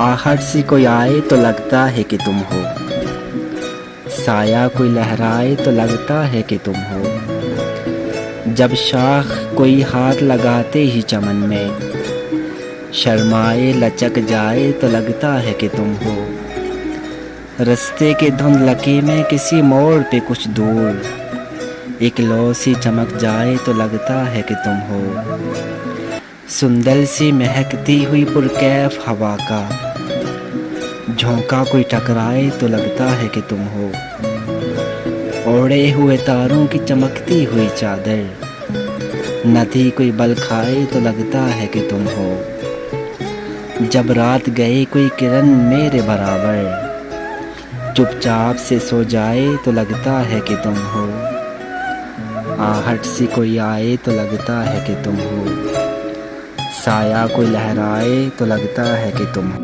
आहट सी कोई आए तो लगता है कि तुम हो, साया कोई लहराए तो लगता है कि तुम हो। जब शाख कोई हाथ लगाते ही चमन में, शर्माए लचक जाए तो लगता है कि तुम हो। रस्ते के धुंधलके में किसी मोड़ पे कुछ दूर, एक लौ सी चमक जाए तो लगता है कि तुम हो। सुंदर सी महकती हुई पुरकैफ हवा का झोंका कोई टकराए तो लगता है कि तुम हो। ओढ़े हुए तारों की चमकती हुई चादर, नदी कोई बल खाए तो लगता है कि तुम हो। जब रात गए कोई किरण मेरे बराबर, चुपचाप से सो जाए तो लगता है कि तुम हो। आहट सी कोई आए तो लगता है कि तुम हो, साया कोई लहराए तो लगता है कि तुम हो।